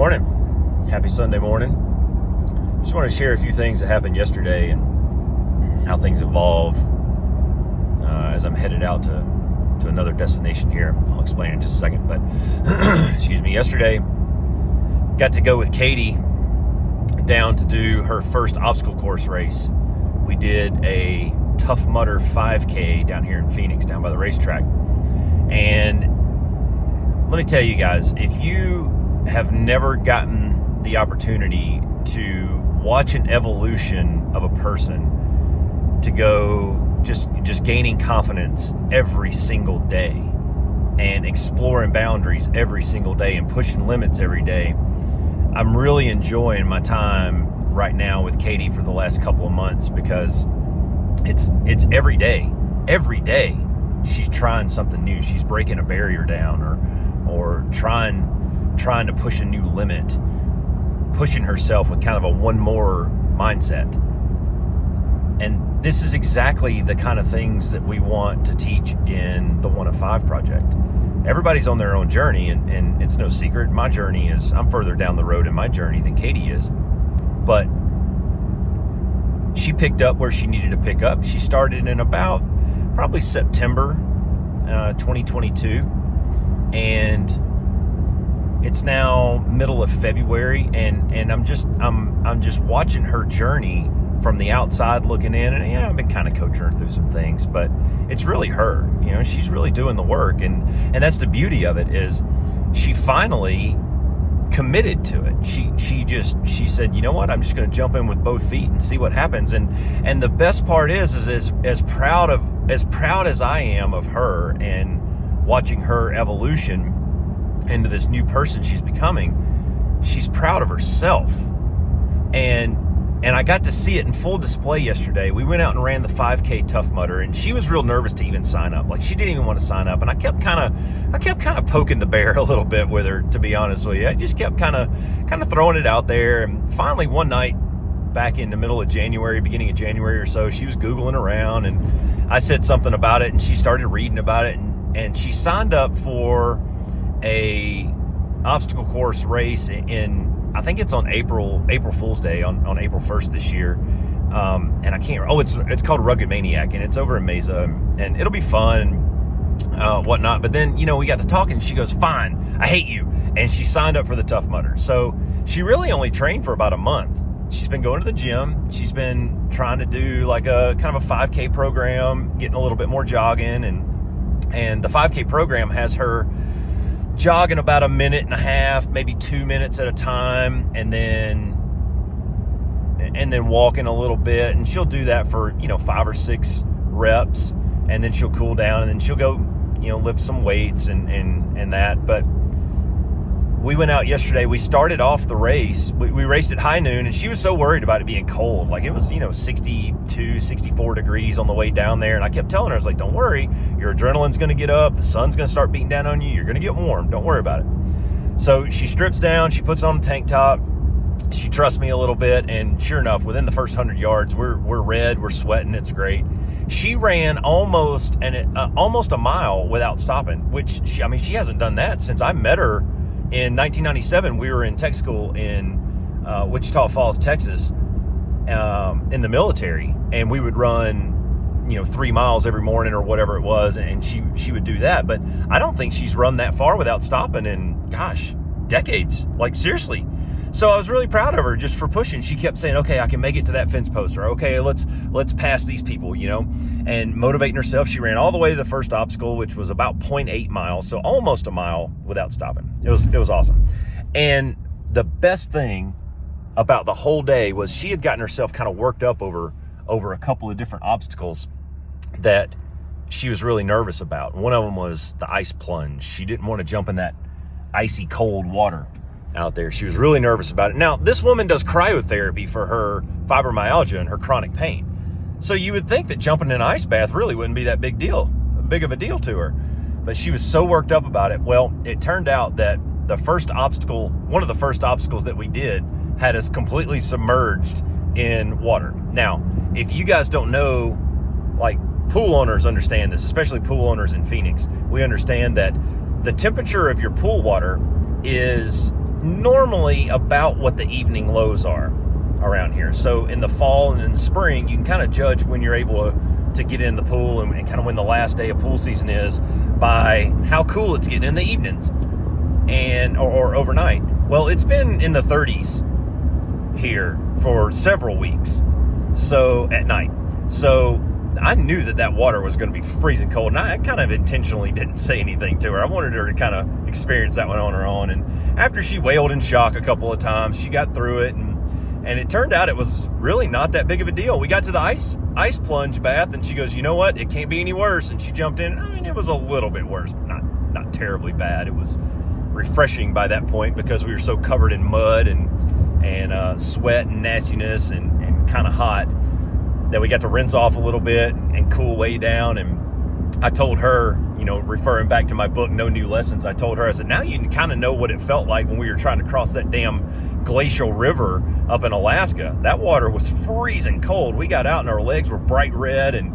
morning. Happy Sunday morning. Just want to share a few things that happened yesterday and how things evolve as I'm headed out to another destination here. I'll explain in just a second. But excuse me, yesterday got to go with Katie down to do her first obstacle course race. We did a Tough Mudder 5K down here in Phoenix, down by the racetrack. And let me tell you guys, if you have never gotten the opportunity to watch an evolution of a person, to go just gaining confidence every single day and exploring boundaries every single day and pushing limits every day, I'm really enjoying my time right now with Katie for the last couple of months, because it's every day. Every day she's trying something new. She's breaking a barrier down or trying to push a new limit, pushing herself with kind of a one more mindset. And this is exactly the kind of things that we want to teach in the 1 of 5 project. Everybody's on their own journey, and it's no secret. My journey is, I'm further down the road in my journey than Katie is. But she picked up where she needed to pick up. She started in about probably September 2022. And it's now middle of February, and I'm just watching her journey from the outside looking in, and yeah, I've been kind of coaching her through some things, but it's really her. You know, she's really doing the work, and that's the beauty of it, is she finally committed to it. She said, you know what, I'm just going to jump in with both feet and see what happens. And the best part is as proud as I am of her and watching her evolution into this new person she's becoming, she's proud of herself. And I got to see it in full display yesterday. We went out and ran the 5K Tough Mudder, and she was real nervous to even sign up. Like, she didn't even want to sign up. And I kept kind of poking the bear a little bit with her, to be honest with you. I just kept kind of throwing it out there. And finally one night back in the middle of January, beginning of January or so, she was Googling around, and I said something about it, and she started reading about it, and she signed up for a obstacle course race in, I think it's on April Fool's Day, on April 1st this year. And I can't, it's called Rugged Maniac, and it's over in Mesa, and it'll be fun, whatnot. But then, we got to talking, and she goes, fine, I hate you. And she signed up for the Tough Mudder. So she really only trained for about a month. She's been going to the gym. She's been trying to do like a kind of a 5K program, getting a little bit more jogging, and the 5K program has her jogging about 1.5 minutes, maybe 2 minutes at a time, and then walking a little bit, and she'll do that for 5 or 6 reps, and then she'll cool down, and then she'll go lift some weights and that. But we went out yesterday. We started off the race. We raced at high noon, and she was so worried about it being cold. Like, it was 62, 64 degrees on the way down there. And I kept telling her, I was like, don't worry, your adrenaline's going to get up. The sun's going to start beating down on you. You're going to get warm. Don't worry about it. So she strips down. She puts on a tank top. She trusts me a little bit. And sure enough, within the first 100 yards, we're red. We're sweating. It's great. She ran almost a mile without stopping, which she hasn't done that since I met her. In 1997, we were in tech school in Wichita Falls, Texas, in the military, and we would run, 3 miles every morning or whatever it was, and she would do that. But I don't think she's run that far without stopping in, gosh, decades. Like, seriously. So I was really proud of her just for pushing. She kept saying, okay, I can make it to that fence post, or okay, let's pass these people, and motivating herself. She ran all the way to the first obstacle, which was about 0.8 miles, so almost a mile without stopping. It was awesome. And the best thing about the whole day was she had gotten herself kind of worked up over a couple of different obstacles that she was really nervous about. One of them was the ice plunge. She didn't want to jump in that icy cold water out there. She was really nervous about it. Now, this woman does cryotherapy for her fibromyalgia and her chronic pain. So you would think that jumping in an ice bath really wouldn't be that big of a deal to her. But she was so worked up about it. Well, it turned out that one of the first obstacles that we did had us completely submerged in water. Now, if you guys don't know, like, pool owners understand this, especially pool owners in Phoenix. We understand that the temperature of your pool water is normally about what the evening lows are around here. So in the fall and in the spring, you can kind of judge when you're able to get in the pool and kind of when the last day of pool season is by how cool it's getting in the evenings and or overnight. Well, it's been in the 30s here for several weeks, so at night. So I knew that water was going to be freezing cold, and I kind of intentionally didn't say anything to her. I wanted her to kind of experience that one on her own. And after she wailed in shock a couple of times, she got through it, and it turned out it was really not that big of a deal. We got to the ice plunge bath, and she goes, "You know what? It can't be any worse." And she jumped in. I mean, it was a little bit worse, but not terribly bad. It was refreshing by that point because we were so covered in mud and sweat and nastiness and kind of hot that we got to rinse off a little bit and cool way down. And I told her, referring back to my book, No New Lessons, I told her, I said, now you kind of know what it felt like when we were trying to cross that damn glacial river up in Alaska. That water was freezing cold. We got out and our legs were bright red, and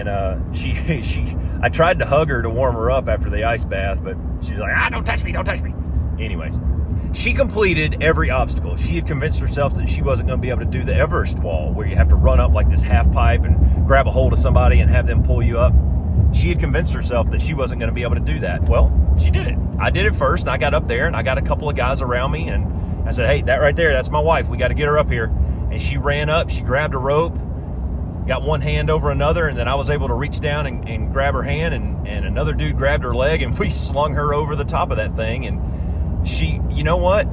I tried to hug her to warm her up after the ice bath, but she's like, don't touch me. Anyways, she completed every obstacle. She had convinced herself that she wasn't going to be able to do the Everest wall, where you have to run up like this half pipe and grab a hold of somebody and have them pull you up. She had convinced herself that she wasn't going to be able to do that. Well, she did it. I did it first, and I got up there, and I got a couple of guys around me, and I said, "Hey, that right there, that's my wife. We got to get her up here." And she ran up, she grabbed a rope, got one hand over another, and then I was able to reach down and grab her hand, and another dude grabbed her leg, and we slung her over the top of that thing. And she, you know what?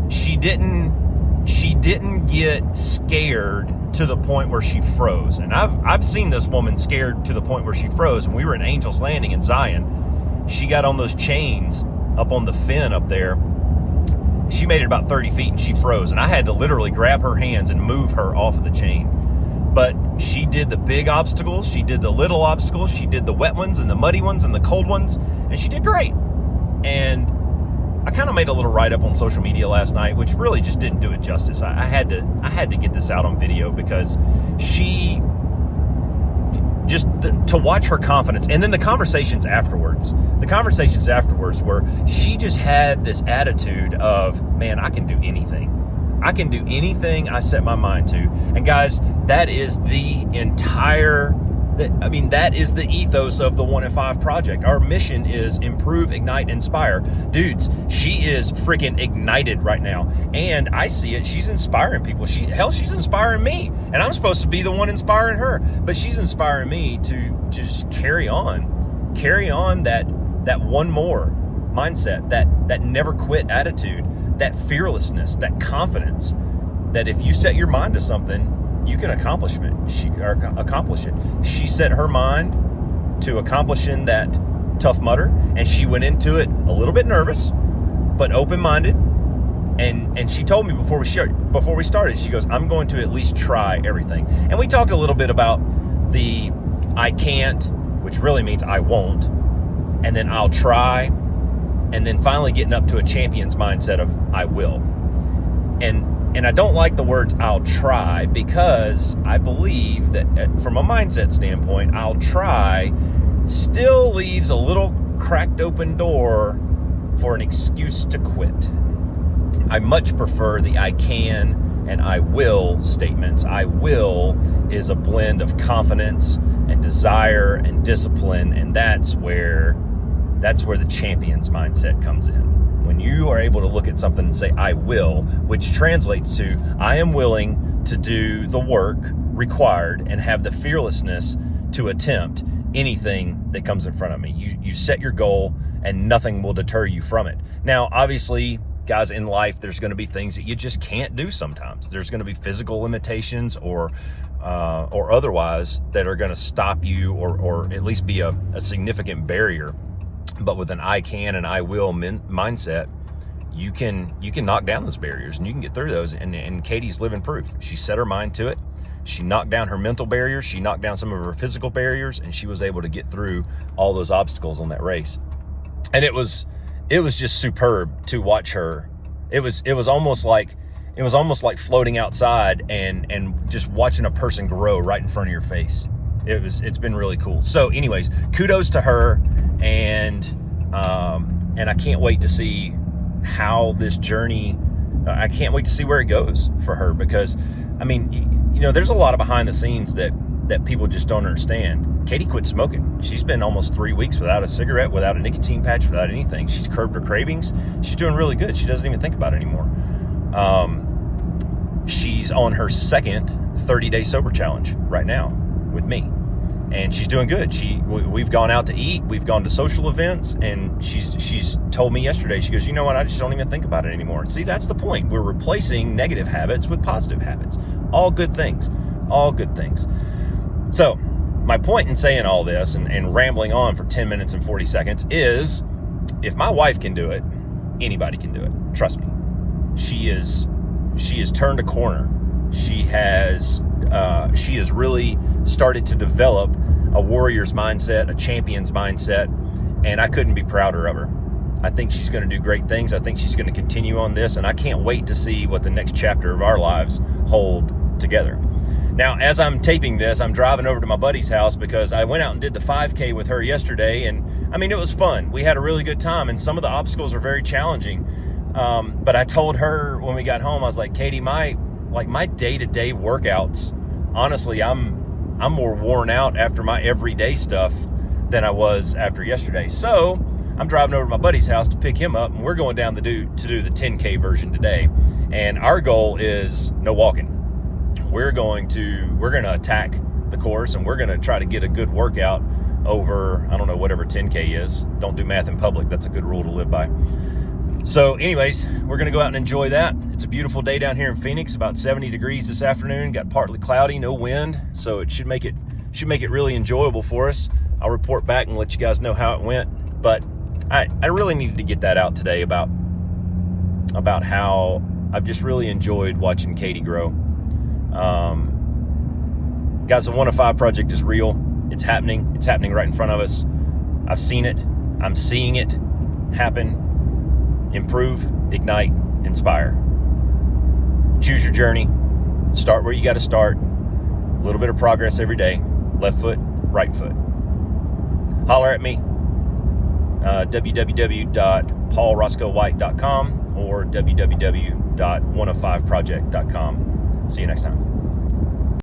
She didn't get scared to the point where she froze. And I've seen this woman scared to the point where she froze. When we were in Angel's Landing in Zion, she got on those chains up on the fin up there. She made it about 30 feet and she froze. And I had to literally grab her hands and move her off of the chain. But she did the big obstacles. She did the little obstacles. She did the wet ones and the muddy ones and the cold ones. And she did great. And I kind of made a little write-up on social media last night, which really just didn't do it justice. I had to get this out on video because she just to watch her confidence, and then the conversations afterwards where she just had this attitude of, man, I can do anything. I can do anything I set my mind to. And guys, that is the ethos of the 1 in 5 project. Our mission is improve, ignite, inspire. Dudes, she is freaking ignited right now. And I see it. She's inspiring people. She's inspiring me. And I'm supposed to be the one inspiring her. But she's inspiring me to just carry on that one more mindset, that never quit attitude, that fearlessness, that confidence, that if you set your mind to something, you can accomplish it. She set her mind to accomplishing that Tough Mudder, and she went into it a little bit nervous, but open-minded. And she told me before we started, she goes, "I'm going to at least try everything." And we talked a little bit about the I can't, which really means I won't, and then I'll try, and then finally getting up to a champion's mindset of I will. And I don't like the words "I'll try" because I believe that from a mindset standpoint, I'll try still leaves a little cracked open door for an excuse to quit. I much prefer the I can and I will statements. I will is a blend of confidence and desire and discipline, and that's where the champion's mindset comes in. When you are able to look at something and say, I will, which translates to, I am willing to do the work required and have the fearlessness to attempt anything that comes in front of me. You set your goal and nothing will deter you from it. Now, obviously, guys, in life, there's going to be things that you just can't do sometimes. There's going to be physical limitations or otherwise that are going to stop you or at least be a significant barrier. But with an I can and I will mindset, you can knock down those barriers and you can get through those. And Katie's living proof. She set her mind to it. She knocked down her mental barriers. She knocked down some of her physical barriers, and she was able to get through all those obstacles on that race. And it was just superb to watch her. It was almost like floating outside and just watching a person grow right in front of your face. It's been really cool. So anyways, kudos to her, and I can't wait to see how this journey, I can't wait to see where it goes for her, because, I mean, you know, there's a lot of behind the scenes that people just don't understand. Katie quit smoking. She's been almost 3 weeks without a cigarette, without a nicotine patch, without anything. She's curbed her cravings. She's doing really good. She doesn't even think about it anymore. She's on her second 30-day sober challenge right now with me, and she's doing good. We've gone out to eat, we've gone to social events, and she's told me yesterday, she goes, you know what, I just don't even think about it anymore. See, that's the point. We're replacing negative habits with positive habits. All good things. All good things. So my point in saying all this and rambling on for 10 minutes and 40 seconds is, if my wife can do it, anybody can do it. Trust me. She has turned a corner. She has really started to develop a warrior's mindset, a champion's mindset, and I couldn't be prouder of her. I think she's going to do great things. I think she's going to continue on this, and I can't wait to see what the next chapter of our lives hold together. Now, as I'm taping this, I'm driving over to my buddy's house because I went out and did the 5K with her yesterday, and I mean, it was fun. We had a really good time, and some of the obstacles are very challenging. But I told her when we got home, I was like, Katie, my day-to-day workouts, honestly, I'm more worn out after my everyday stuff than I was after yesterday. So I'm driving over to my buddy's house to pick him up, and we're going down to do the 10K version today. And our goal is no walking. We're going to attack the course, and we're going to try to get a good workout over, I don't know, whatever 10K is. Don't do math in public. That's a good rule to live by. So anyways, we're going to go out and enjoy that. It's a beautiful day down here in Phoenix, about 70 degrees this afternoon. Got partly cloudy, no wind, so it should make it really enjoyable for us. I'll report back and let you guys know how it went. But I really needed to get that out today about how I've just really enjoyed watching Katie grow. Guys, the 1 of 5 project is real. It's happening. It's happening right in front of us. I've seen it. I'm seeing it happen. Improve, ignite, inspire. Choose your journey. Start where you got to start. A little bit of progress every day. Left foot, right foot. Holler at me. www.paulroscoewhite.com or www.oneof5project.com. See you next time.